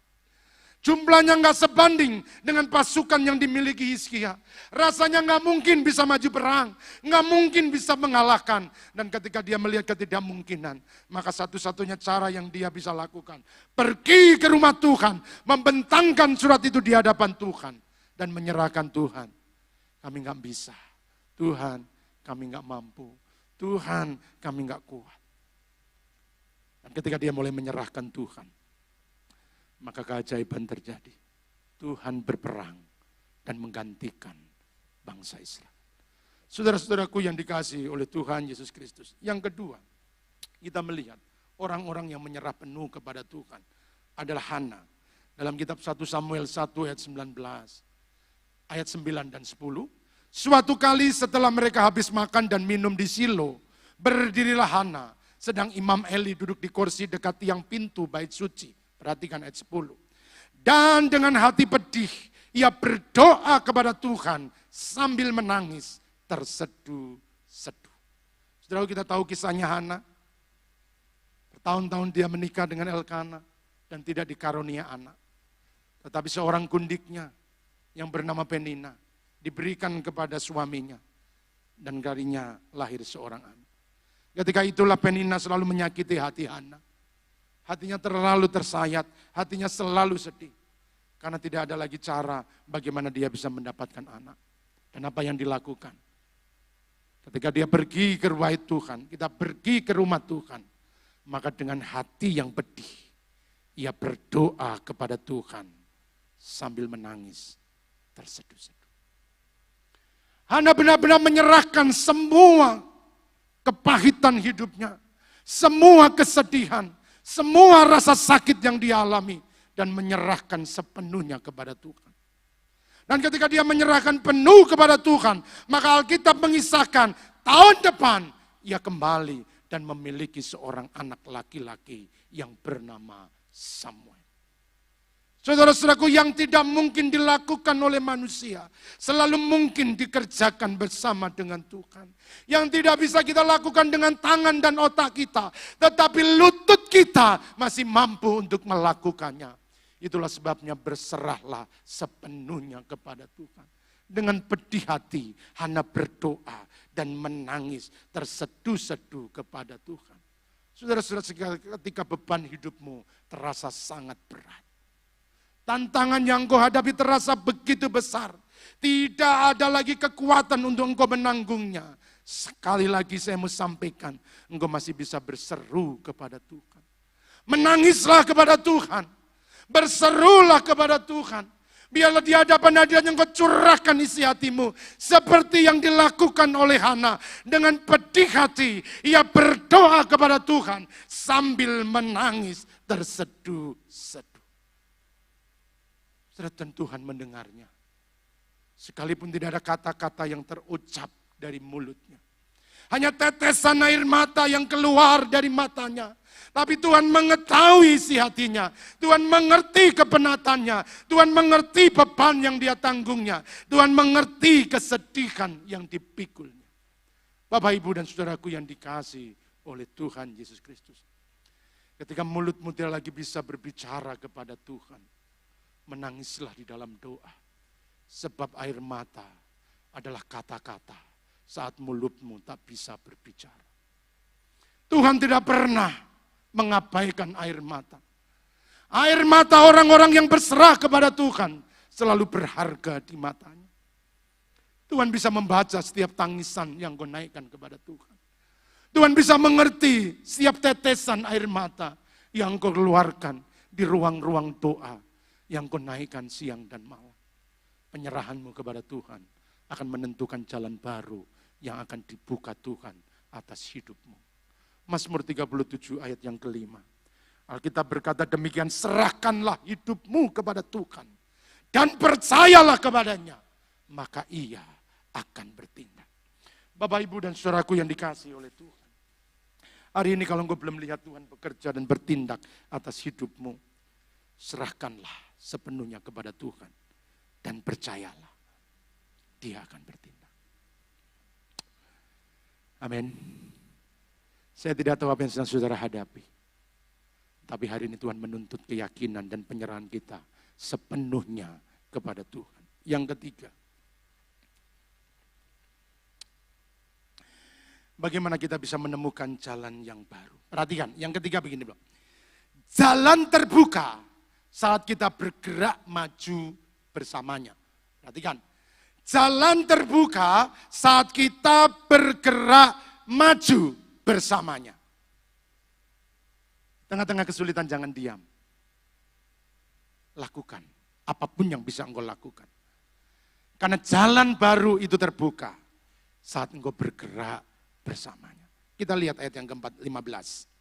Jumlahnya nggak sebanding dengan pasukan yang dimiliki Hizkia. Rasanya nggak mungkin bisa maju perang, nggak mungkin bisa mengalahkan. Dan ketika dia melihat ketidakmungkinan, maka satu-satunya cara yang dia bisa lakukan, pergi ke rumah Tuhan, membentangkan surat itu di hadapan Tuhan, dan menyerahkan Tuhan. Kami nggak bisa, Tuhan kami nggak mampu, Tuhan kami nggak kuat. Dan ketika dia mulai menyerahkan Tuhan, maka keajaiban terjadi. Tuhan berperang dan menggantikan bangsa Israel. Saudara-saudaraku yang dikasihi oleh Tuhan Yesus Kristus. Yang kedua, kita melihat orang-orang yang menyerah penuh kepada Tuhan adalah Hana. Dalam kitab 1 Samuel 1 ayat 19, ayat 9 dan 10. Suatu kali setelah mereka habis makan dan minum di Silo, berdirilah Hana, sedang Imam Eli duduk di kursi dekat tiang pintu bait suci. Perhatikan ayat 10. Dan dengan hati pedih, ia berdoa kepada Tuhan sambil menangis terseduh-seduh. Saudara, kita tahu kisahnya Hana. Bertahun-tahun dia menikah dengan Elkana dan tidak dikarunia anak. Tetapi seorang gundiknya yang bernama Penina diberikan kepada suaminya dan darinya lahir seorang anak. Ketika itulah Penina selalu menyakiti hati Hana. Hatinya terlalu tersayat, hatinya selalu sedih. Karena tidak ada lagi cara bagaimana dia bisa mendapatkan anak. Dan apa yang dilakukan? Ketika dia pergi ke rumah Tuhan, kita pergi ke rumah Tuhan. Maka dengan hati yang pedih, ia berdoa kepada Tuhan sambil menangis terseduh-seduh. Hana benar-benar menyerahkan semua kepahitan hidupnya, semua kesedihan, semua rasa sakit yang dia alami, dan menyerahkan sepenuhnya kepada Tuhan. Dan ketika dia menyerahkan penuh kepada Tuhan, maka Alkitab mengisahkan tahun depan ia kembali dan memiliki seorang anak laki-laki yang bernama Samuel. Saudara-saudaraku, yang tidak mungkin dilakukan oleh manusia, selalu mungkin dikerjakan bersama dengan Tuhan. Yang tidak bisa kita lakukan dengan tangan dan otak kita, tetapi lutut kita masih mampu untuk melakukannya. Itulah sebabnya berserahlah sepenuhnya kepada Tuhan. Dengan pedih hati, Hana berdoa dan menangis terseduh-seduh kepada Tuhan. Saudara-saudara, ketika beban hidupmu terasa sangat berat, tantangan yang engkau hadapi terasa begitu besar, tidak ada lagi kekuatan untuk engkau menanggungnya. Sekali lagi saya mau sampaikan, engkau masih bisa berseru kepada Tuhan. Menangislah kepada Tuhan, berserulah kepada Tuhan. Biarlah di hadapan hadirat yang kau curahkan isi hatimu. Seperti yang dilakukan oleh Hana. Dengan pedih hati, ia berdoa kepada Tuhan sambil menangis terseduh-seduh. Dan Tuhan mendengarnya. Sekalipun tidak ada kata-kata yang terucap dari mulutnya. Hanya tetesan air mata yang keluar dari matanya. Tapi Tuhan mengetahui isi hatinya. Tuhan mengerti kepenatannya. Tuhan mengerti beban yang dia tanggungnya. Tuhan mengerti kesedihan yang dipikulnya. Bapak, Ibu, dan saudaraku yang dikasihi oleh Tuhan Yesus Kristus. Ketika mulutmu tidak lagi bisa berbicara kepada Tuhan, menangislah di dalam doa. Sebab air mata adalah kata-kata saat mulutmu tak bisa berbicara. Tuhan tidak pernah mengabaikan air mata. Air mata orang-orang yang berserah kepada Tuhan selalu berharga di matanya. Tuhan bisa membaca setiap tangisan yang kau naikkan kepada Tuhan. Tuhan bisa mengerti setiap tetesan air mata yang kau keluarkan di ruang-ruang doa yang kau naikkan siang dan malam. Penyerahanmu kepada Tuhan akan menentukan jalan baru yang akan dibuka Tuhan atas hidupmu. Mazmur 37 ayat yang kelima. Alkitab berkata demikian, serahkanlah hidupmu kepada Tuhan dan percayalah kepadanya, maka ia akan bertindak. Bapak, Ibu, dan saudaraku yang dikasihi oleh Tuhan. Hari ini kalau engkau belum lihat Tuhan bekerja dan bertindak atas hidupmu, serahkanlah sepenuhnya kepada Tuhan dan percayalah, dia akan bertindak. Amin. Saya tidak tahu apa yang sedang saudara hadapi. Tapi hari ini Tuhan menuntut keyakinan dan penyerahan kita sepenuhnya kepada Tuhan. Yang ketiga, bagaimana kita bisa menemukan jalan yang baru. Perhatikan, yang ketiga begini, Bro. Jalan terbuka saat kita bergerak maju bersamanya. Perhatikan, jalan terbuka saat kita bergerak maju bersamanya. Tengah-tengah kesulitan jangan diam. Lakukan apapun yang bisa engkau lakukan. Karena jalan baru itu terbuka saat engkau bergerak bersamanya. Kita lihat ayat yang ke-15.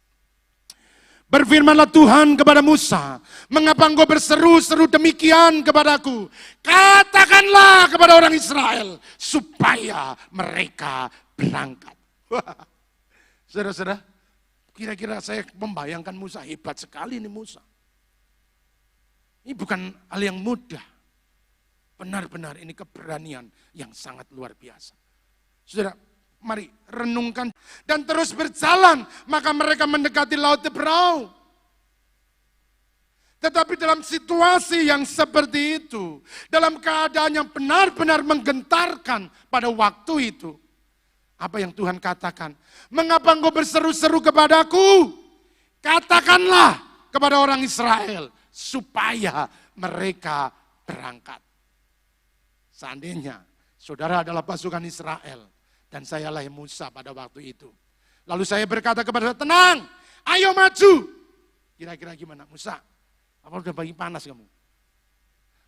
Berfirmanlah Tuhan kepada Musa, mengapa engkau berseru-seru demikian kepadaku? Katakanlah kepada orang Israel supaya mereka berangkat. Saudara-saudara, kira-kira saya membayangkan Musa, hebat sekali ini Musa. Ini bukan hal yang mudah. Benar-benar ini keberanian yang sangat luar biasa. Saudara, mari renungkan dan terus berjalan, maka mereka mendekati Laut Teberau. Tetapi dalam situasi yang seperti itu, dalam keadaan yang benar-benar menggentarkan pada waktu itu, apa yang Tuhan katakan? Mengapa engkau berseru-seru kepadaku? Katakanlah kepada orang Israel supaya mereka berangkat. Seandainya saudara adalah pasukan Israel dan sayalah Musa pada waktu itu. Lalu saya berkata kepada saudara, tenang, ayo maju. Kira-kira gimana Musa? Apa udah bagi panas kamu?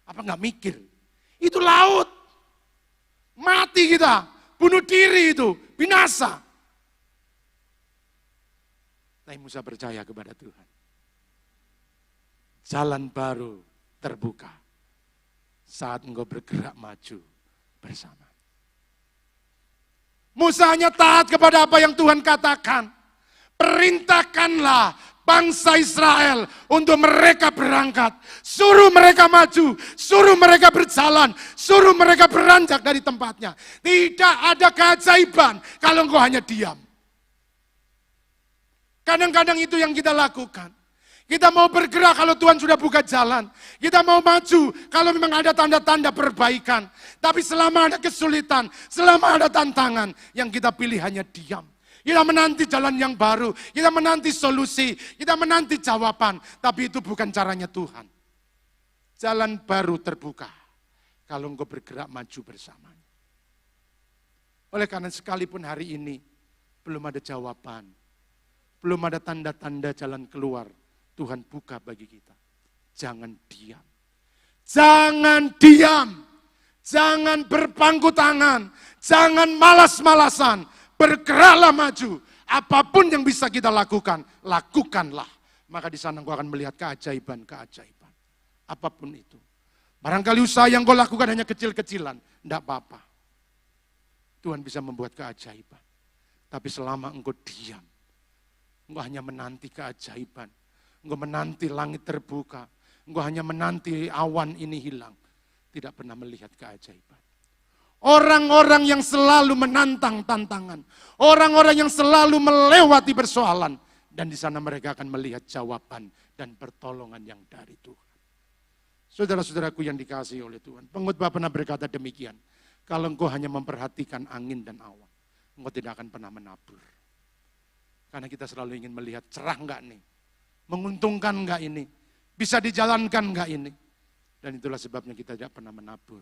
Apa enggak mikir? Itu laut. Mati kita. Bunuh diri itu, binasa. Tapi Musa percaya kepada Tuhan. Jalan baru terbuka saat engkau bergerak maju bersama. Musa hanya taat kepada apa yang Tuhan katakan. Perintahkanlah bangsa Israel untuk mereka berangkat. Suruh mereka maju, suruh mereka berjalan, suruh mereka beranjak dari tempatnya. Tidak ada keajaiban kalau engkau hanya diam. Kadang-kadang itu yang kita lakukan. Kita mau bergerak kalau Tuhan sudah buka jalan. Kita mau maju kalau memang ada tanda-tanda perbaikan. Tapi selama ada kesulitan, selama ada tantangan, yang kita pilih hanya diam. Kita menanti jalan yang baru, kita menanti solusi, kita menanti jawaban. Tapi itu bukan caranya Tuhan. Jalan baru terbuka kalau engkau bergerak maju bersamanya. Oleh karena sekalipun hari ini belum ada jawaban, belum ada tanda-tanda jalan keluar, Tuhan buka bagi kita. Jangan diam. Jangan diam. Jangan berpangku tangan. Jangan malas-malasan. Bergeraklah maju. Apapun yang bisa kita lakukan, lakukanlah. Maka di sana engkau akan melihat keajaiban-keajaiban. Apapun itu. Barangkali usaha yang kau lakukan hanya kecil-kecilan. Tidak apa-apa. Tuhan bisa membuat keajaiban. Tapi selama engkau diam, engkau hanya menanti keajaiban. Engkau menanti langit terbuka. Engkau hanya menanti awan ini hilang. Tidak pernah melihat keajaiban. Orang-orang yang selalu menantang tantangan. Orang-orang yang selalu melewati persoalan. Dan di sana mereka akan melihat jawaban dan pertolongan yang dari Tuhan. Saudara-saudaraku yang dikasihi oleh Tuhan. Pengkhotbah pernah berkata demikian. Kalau engkau hanya memperhatikan angin dan awan, engkau tidak akan pernah menabur. Karena kita selalu ingin melihat cerah enggak nih. Menguntungkan enggak ini. Bisa dijalankan enggak ini. Dan itulah sebabnya kita tidak pernah menabur.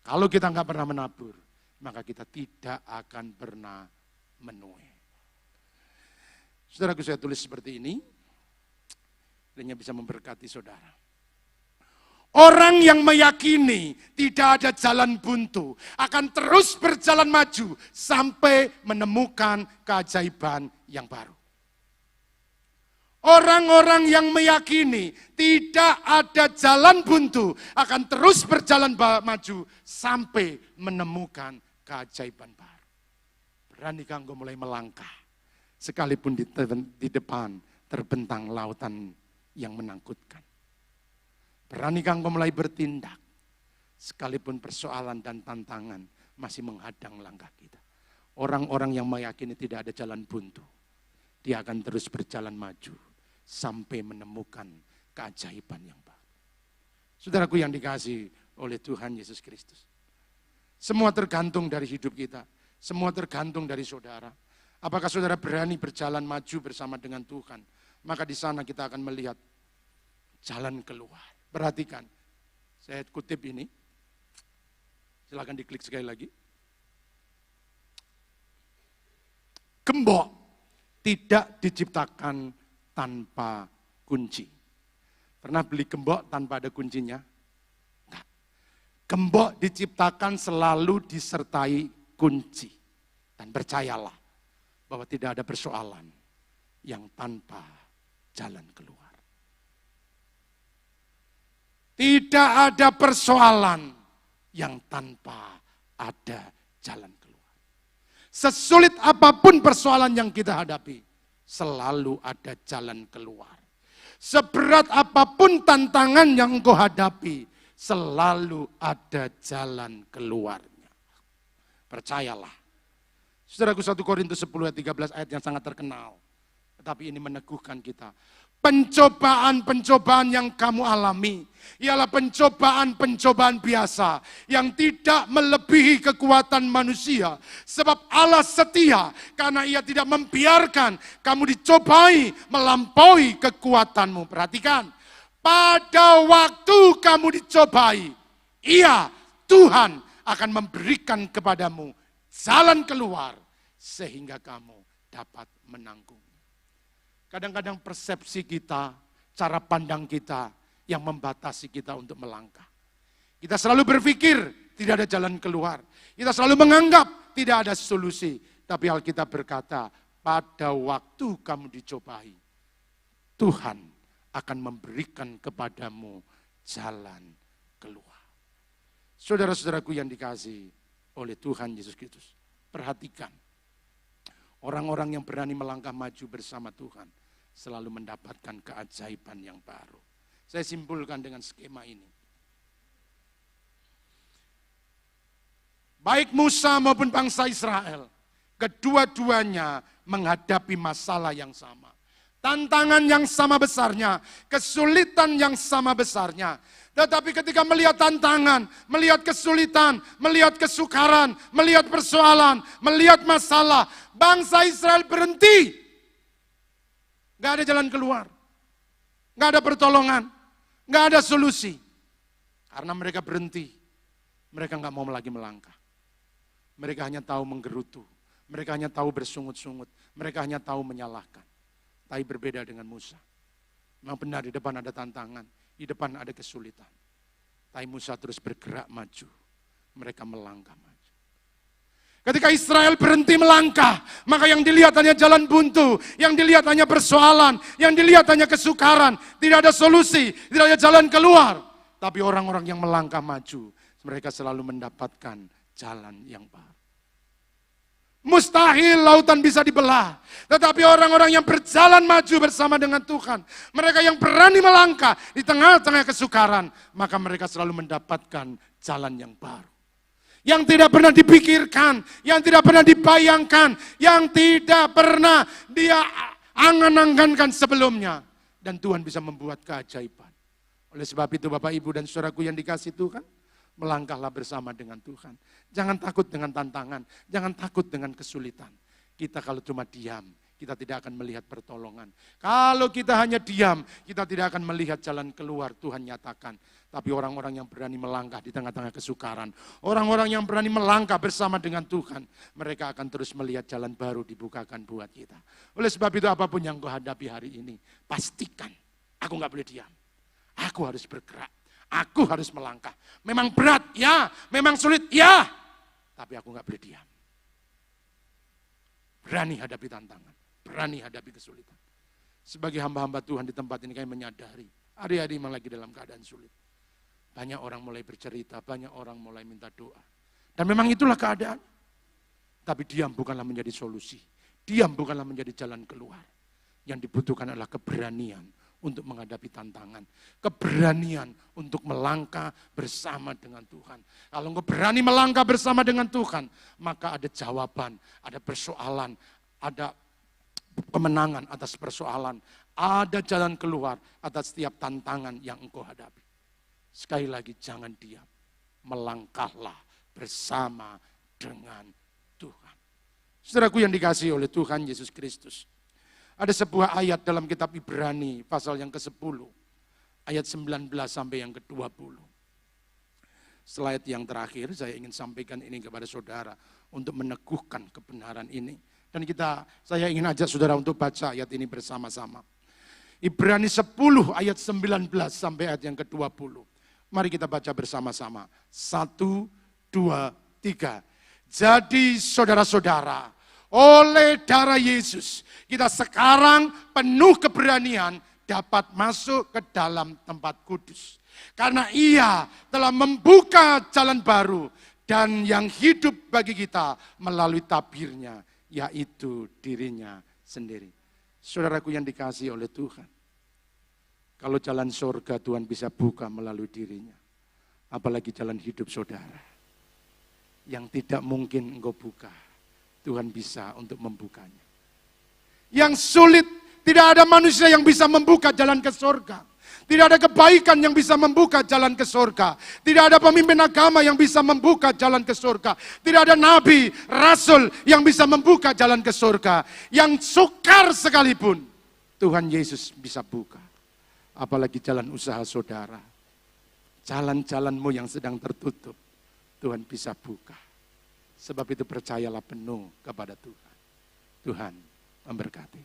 Kalau kita enggak pernah menabur, maka kita tidak akan pernah menuai. Saudaraku, saya tulis seperti ini. Kiranya bisa memberkati saudara. Orang yang meyakini tidak ada jalan buntu akan terus berjalan maju sampai menemukan keajaiban yang baru. Orang-orang yang meyakini tidak ada jalan buntu akan terus berjalan maju sampai menemukan keajaiban baru. Beranikah engkau mulai melangkah sekalipun di depan terbentang lautan yang menakutkan? Beranikah engkau mulai bertindak sekalipun persoalan dan tantangan masih menghadang langkah kita? Orang-orang yang meyakini tidak ada jalan buntu, dia akan terus berjalan maju sampai menemukan keajaiban yang baru. Saudaraku yang dikasihi oleh Tuhan Yesus Kristus. Semua tergantung dari hidup kita. Semua tergantung dari saudara. Apakah saudara berani berjalan maju bersama dengan Tuhan? Maka di sana kita akan melihat jalan keluar. Perhatikan, saya kutip ini. Silakan diklik sekali lagi. Gembok tidak diciptakan tanpa kunci. Pernah beli gembok tanpa ada kuncinya? Enggak. Gembok diciptakan selalu disertai kunci. Dan percayalah bahwa tidak ada persoalan yang tanpa jalan keluar. Tidak ada persoalan yang tanpa ada jalan keluar. Sesulit apapun persoalan yang kita hadapi, selalu ada jalan keluar. Seberat apapun tantangan yang engkau hadapi, selalu ada jalan keluarnya. Percayalah. Saudaraku, 1 Korintus 10 ayat 13 ayat yang sangat terkenal. Tetapi ini meneguhkan kita. Pencobaan-pencobaan yang kamu alami ialah pencobaan-pencobaan biasa yang tidak melebihi kekuatan manusia. Sebab Allah setia karena Ia tidak membiarkan kamu dicobai melampaui kekuatanmu. Perhatikan, pada waktu kamu dicobai, Ia, Tuhan, akan memberikan kepadamu jalan keluar sehingga kamu dapat menanggung. Kadang-kadang persepsi kita, cara pandang kita yang membatasi kita untuk melangkah. Kita selalu berpikir tidak ada jalan keluar. Kita selalu menganggap tidak ada solusi. Tapi Alkitab berkata, pada waktu kamu dicobai, Tuhan akan memberikan kepadamu jalan keluar. Saudara-saudaraku yang dikasihi oleh Tuhan Yesus Kristus, perhatikan. Orang-orang yang berani melangkah maju bersama Tuhan selalu mendapatkan keajaiban yang baru. Saya simpulkan dengan skema ini. Baik Musa maupun bangsa Israel, kedua-duanya menghadapi masalah yang sama. Tantangan yang sama besarnya, kesulitan yang sama besarnya. Tetapi ketika melihat tantangan, melihat kesulitan, melihat kesukaran, melihat persoalan, melihat masalah, bangsa Israel berhenti. Gak ada jalan keluar. Gak ada pertolongan. Gak ada solusi. Karena mereka berhenti. Mereka gak mau lagi melangkah. Mereka hanya tahu menggerutu. Mereka hanya tahu bersungut-sungut. Mereka hanya tahu menyalahkan. Tapi berbeda dengan Musa. Memang benar di depan ada tantangan. Di depan ada kesulitan. Tapi Musa terus bergerak maju. Mereka melangkah maju. Ketika Israel berhenti melangkah, maka yang dilihat hanya jalan buntu, yang dilihat hanya persoalan, yang dilihat hanya kesukaran, tidak ada solusi, tidak ada jalan keluar. Tapi orang-orang yang melangkah maju, mereka selalu mendapatkan jalan yang baru. Mustahil lautan bisa dibelah. Tetapi orang-orang yang berjalan maju bersama dengan Tuhan, mereka yang berani melangkah di tengah-tengah kesukaran, maka mereka selalu mendapatkan jalan yang baru. Yang tidak pernah dipikirkan, yang tidak pernah dibayangkan, yang tidak pernah dia angan-angankan sebelumnya. Dan Tuhan bisa membuat keajaiban. Oleh sebab itu Bapak, Ibu, dan saudaraku yang dikasih Tuhan, melangkahlah bersama dengan Tuhan. Jangan takut dengan tantangan, jangan takut dengan kesulitan. Kita kalau cuma diam, kita tidak akan melihat pertolongan. Kalau kita hanya diam, kita tidak akan melihat jalan keluar Tuhan nyatakan. Tapi orang-orang yang berani melangkah di tengah-tengah kesukaran, orang-orang yang berani melangkah bersama dengan Tuhan, mereka akan terus melihat jalan baru dibukakan buat kita. Oleh sebab itu apapun yang kau hadapi hari ini, pastikan aku gak boleh diam. Aku harus bergerak. Aku harus melangkah. Memang berat, ya. Memang sulit, ya. Tapi aku gak boleh diam. Berani hadapi tantangan. Berani hadapi kesulitan. Sebagai hamba-hamba Tuhan di tempat ini kami menyadari. Hari-hari memang lagi dalam keadaan sulit. Banyak orang mulai bercerita. Banyak orang mulai minta doa. Dan memang itulah keadaan. Tapi diam bukanlah menjadi solusi. Diam bukanlah menjadi jalan keluar. Yang dibutuhkan adalah keberanian untuk menghadapi tantangan. Keberanian untuk melangkah bersama dengan Tuhan. Kalau engkau berani melangkah bersama dengan Tuhan, maka ada jawaban, ada persoalan, ada kemenangan atas persoalan, ada jalan keluar atas setiap tantangan yang engkau hadapi. Sekali lagi, jangan diam. Melangkahlah bersama dengan Tuhan. Saudaraku yang dikasihi oleh Tuhan Yesus Kristus. Ada sebuah ayat dalam kitab Ibrani pasal yang ke-10. Ayat 19 sampai yang ke-20. Slide yang terakhir saya ingin sampaikan ini kepada saudara untuk meneguhkan kebenaran ini. Dan saya ingin ajak saudara untuk baca ayat ini bersama-sama. Ibrani 10 ayat 19 sampai ayat yang ke-20. Mari kita baca bersama-sama. 1, 2, 3. Jadi saudara-saudara, oleh darah Yesus, kita sekarang penuh keberanian dapat masuk ke dalam tempat kudus. Karena Ia telah membuka jalan baru dan yang hidup bagi kita melalui tabirnya, yaitu dirinya sendiri. Saudaraku yang dikasihi oleh Tuhan, kalau jalan surga Tuhan bisa buka melalui dirinya, apalagi jalan hidup saudara, yang tidak mungkin engkau buka, Tuhan bisa untuk membukanya. Yang sulit, tidak ada manusia yang bisa membuka jalan ke surga. Tidak ada kebaikan yang bisa membuka jalan ke surga. Tidak ada pemimpin agama yang bisa membuka jalan ke surga. Tidak ada nabi, rasul yang bisa membuka jalan ke surga. Yang sukar sekalipun, Tuhan Yesus bisa buka. Apalagi jalan usaha saudara. Jalan-jalanmu yang sedang tertutup, Tuhan bisa buka. Sebab itu percayalah penuh kepada Tuhan. Tuhan memberkati.